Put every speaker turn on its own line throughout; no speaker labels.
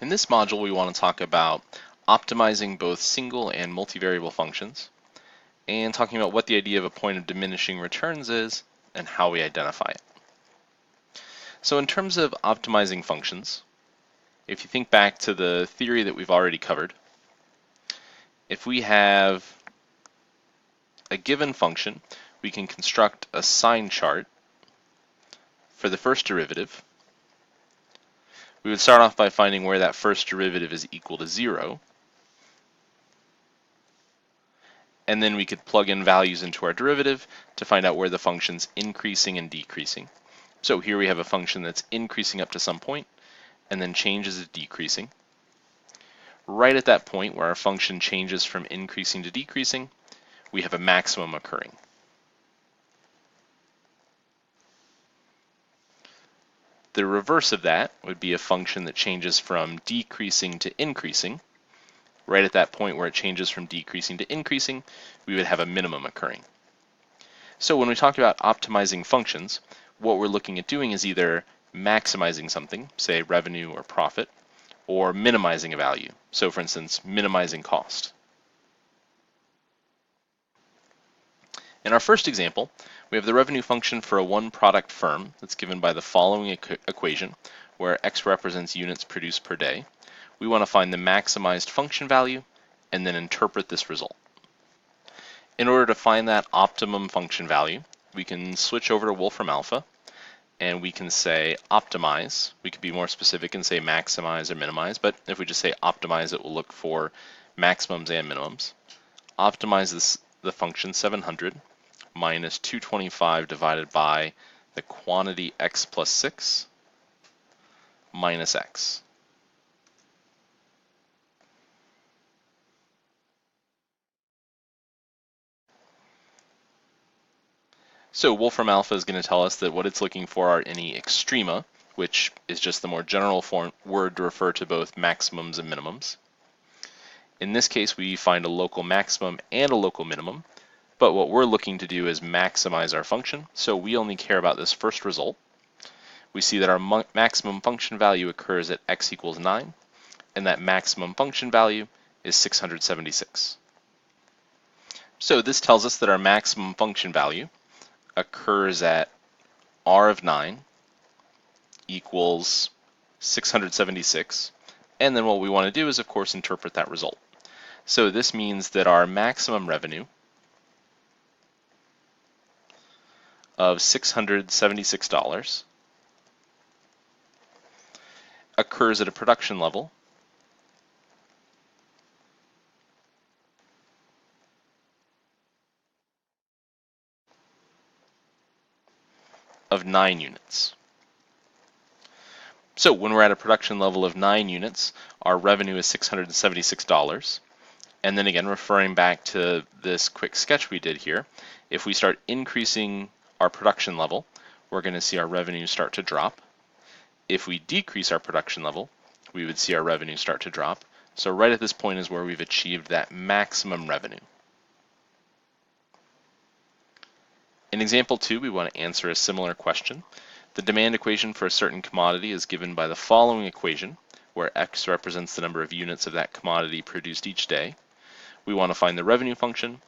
In this module, we want to talk about optimizing both single and multivariable functions, and talking about what the idea of a point of diminishing returns is and how we identify it. So in terms of optimizing functions, if you think back to the theory that we've already covered, if we have a given function, we can construct a sign chart for the first derivative. We would start off by finding where that first derivative is equal to 0, and then we could plug in values into our derivative to find out where the function's increasing and decreasing. So here we have a function that's increasing up to some point, and then changes to decreasing. Right at that point where our function changes from increasing to decreasing, we have a maximum occurring. The reverse of that would be a function that changes from decreasing to increasing. Right at that point where it changes from decreasing to increasing, we would have a minimum occurring. So when we talk about optimizing functions, what we're looking at doing is either maximizing something, say revenue or profit, or minimizing a value. So for instance, minimizing cost. In our first example, we have the revenue function for a one-product firm that's given by the following equation, where x represents units produced per day. We want to find the maximized function value and then interpret this result. In order to find that optimum function value, we can switch over to Wolfram Alpha, and we can say optimize. We could be more specific and say maximize or minimize, but if we just say optimize, it will look for maximums and minimums. Optimize the function 700 minus 225 divided by the quantity x plus 6 minus x. So Wolfram Alpha is going to tell us that what it's looking for are any extrema, which is just the more general word to refer to both maximums and minimums. In this case, we find a local maximum and a local minimum, but what we're looking to do is maximize our function, so we only care about this first result. We see that our maximum function value occurs at x equals 9, and that maximum function value is 676. So this tells us that our maximum function value occurs at r of 9 equals 676, and then what we want to do is, of course, interpret that result. So this means that our maximum revenue of $676 occurs at a production level of 9 units. So when we're at a production level of 9 units, our revenue is $676. And then again, referring back to this quick sketch we did here, if we start increasing our production level, we're going to see our revenue start to drop. If we decrease our production level, we would see our revenue start to drop. So right at this point is where we've achieved that maximum revenue. In example 2, we want to answer a similar question. The demand equation for a certain commodity is given by the following equation, where x represents the number of units of that commodity produced each day. We want to find the revenue function,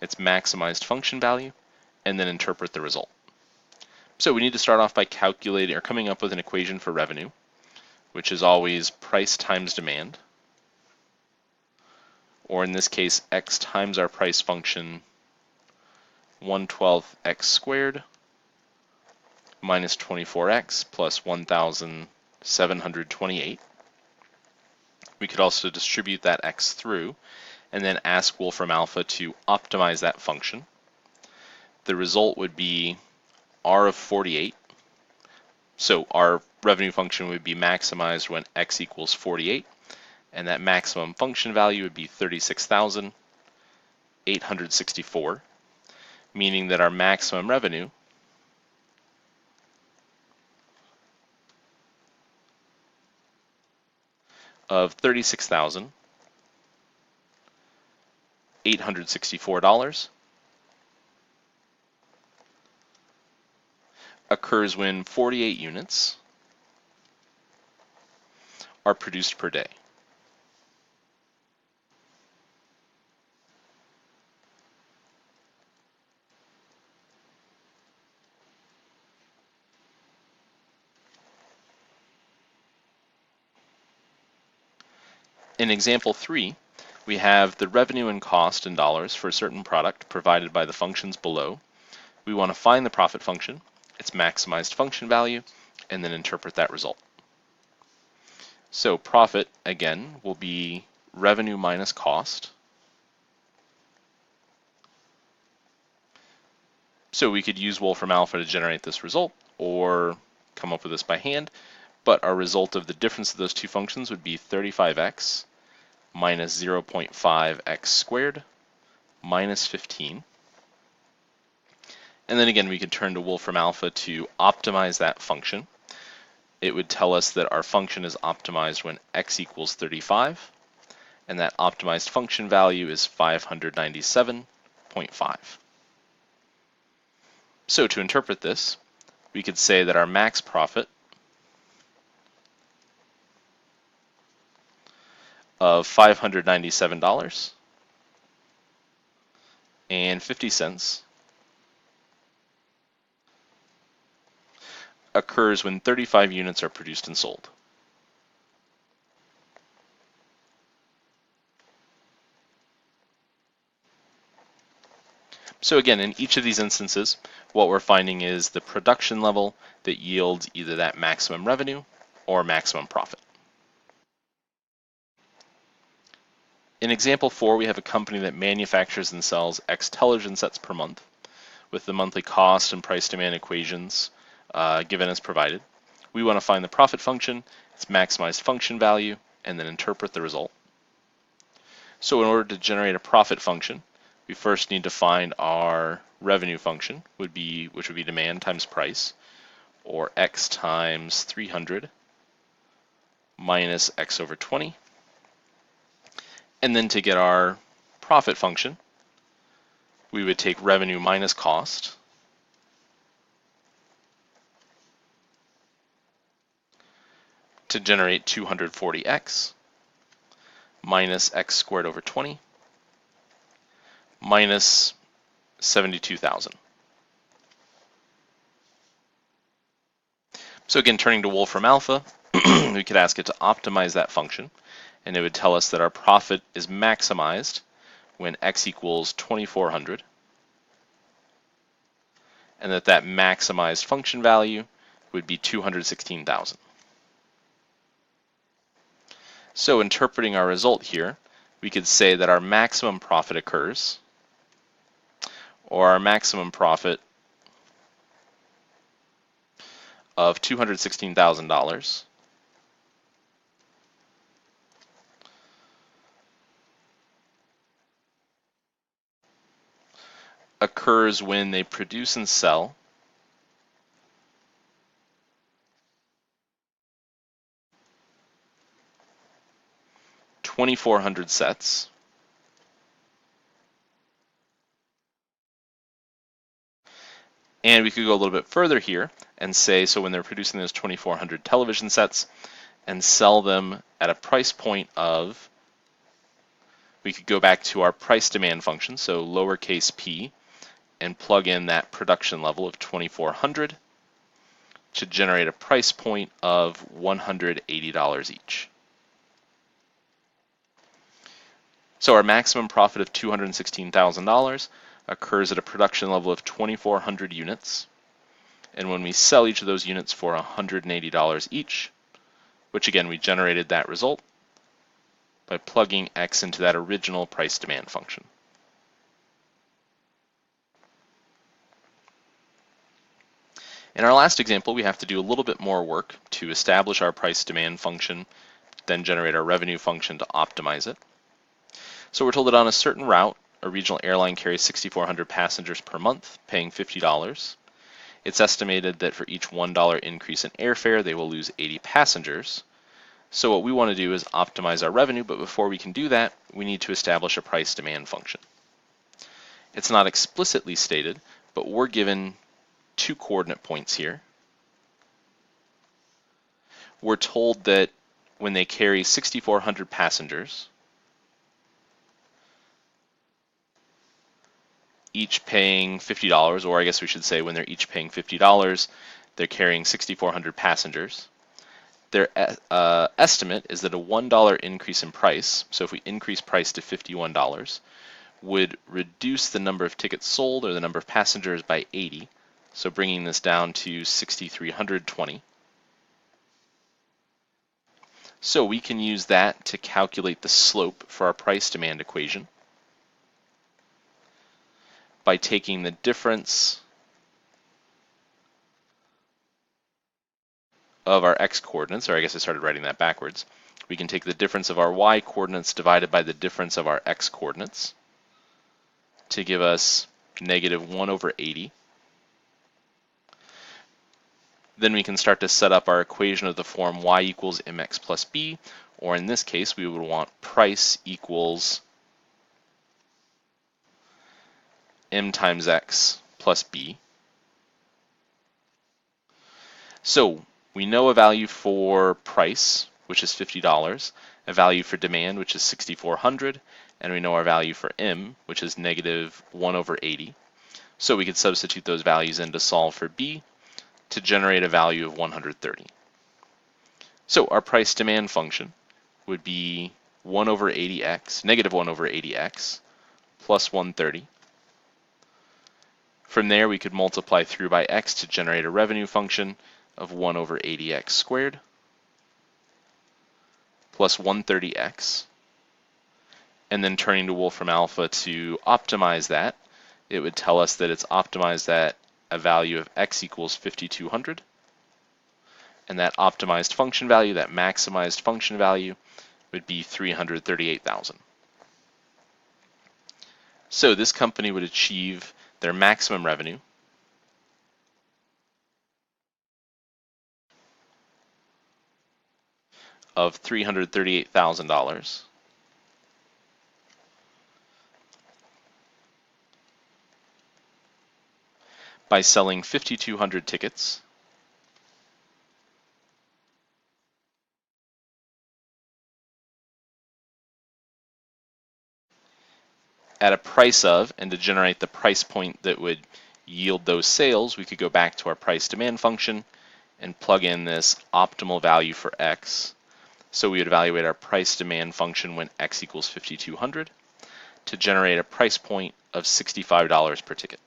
its maximized function value, and then interpret the result. So we need to start off by calculating or coming up with an equation for revenue, which is always price times demand, or in this case, x times our price function 1/12 x squared minus 24x plus 1,728. We could also distribute that x through and then ask Wolfram Alpha to optimize that function. The result would be r of 48. So our revenue function would be maximized when x equals 48, and that maximum function value would be 36,864, meaning that our maximum revenue of $36,864 occurs when 48 units, are produced per day. In example 3, we have the revenue and cost in dollars for a certain product provided by the functions below. We want to find the profit function, its maximized function value, and then interpret that result. So profit, again, will be revenue minus cost. So we could use Wolfram Alpha to generate this result, or come up with this by hand, but our result of the difference of those two functions would be 35x minus 0.5x squared minus 15. And then again, we could turn to Wolfram Alpha to optimize that function. It would tell us that our function is optimized when x equals 35, and that optimized function value is 597.5. So to interpret this, we could say that our max profit of $597.50 occurs when 35 units are produced and sold. So again, in each of these instances, what we're finding is the production level that yields either that maximum revenue or maximum profit. In example 4, we have a company that manufactures and sells X television sets per month, with the monthly cost and price demand equations given as provided. We want to find the profit function, its maximized function value, and then interpret the result. So in order to generate a profit function, we first need to find our revenue function, which would be demand times price, or x times 300 minus x over 20. And then to get our profit function, we would take revenue minus cost, to generate 240x minus x squared over 20 minus 72,000. So again, turning to Wolfram Alpha, we could ask it to optimize that function, and it would tell us that our profit is maximized when x equals 2400, and that maximized function value would be 216,000. So interpreting our result here, we could say that our maximum profit occurs, or our maximum profit of $216,000 occurs when they produce and sell 2,400 sets And we could go a little bit further here and say, so when they're producing those 2,400 television sets and sell them at a price point of, we could go back to our price demand function, so lowercase p, and plug in that production level of 2,400 to generate a price point of $180 each. So our maximum profit of $216,000 occurs at a production level of 2,400 units. And when we sell each of those units for $180 each, which again, we generated that result by plugging X into that original price demand function. In our last example, we have to do a little bit more work to establish our price demand function, then generate our revenue function to optimize it. So we're told that on a certain route, a regional airline carries 6,400 passengers per month, paying $50. It's estimated that for each $1 increase in airfare, they will lose 80 passengers. So what we want to do is optimize our revenue, but before we can do that, we need to establish a price demand function. It's not explicitly stated, but we're given 2 coordinate points here. We're told that when they carry 6,400 passengers, each paying $50, or I guess we should say when they're each paying $50, they're carrying 6,400 passengers. Their estimate is that a $1 increase in price, so if we increase price to $51, would reduce the number of tickets sold or the number of passengers by 80, so bringing this down to 6,320. So we can use that to calculate the slope for our price demand equation by taking the difference of our x coordinates, or I guess I started writing that backwards. We can take the difference of our y coordinates divided by the difference of our x coordinates to give us negative 1 over 80. Then we can start to set up our equation of the form y equals mx plus b, or in this case, we would want price equals m times x plus b. So we know a value for price, which is $50, a value for demand, which is 6,400, and we know our value for m, which is negative 1 over 80. So we could substitute those values in to solve for b to generate a value of 130. So our price demand function would be 1 over 80x, negative 1 over 80x, plus 130. From there, we could multiply through by x to generate a revenue function of 1 over 80x squared, plus 130x. And then turning to Wolfram Alpha to optimize that, it would tell us that it's optimized at a value of x equals 5,200. And that optimized function value, that maximized function value, would be 338,000. So this company would achieve their maximum revenue of $338,000 by selling 5,200 tickets at a price of, and to generate the price point that would yield those sales, we could go back to our price demand function and plug in this optimal value for x. So we would evaluate our price demand function when x equals 5,200 to generate a price point of $65 per ticket.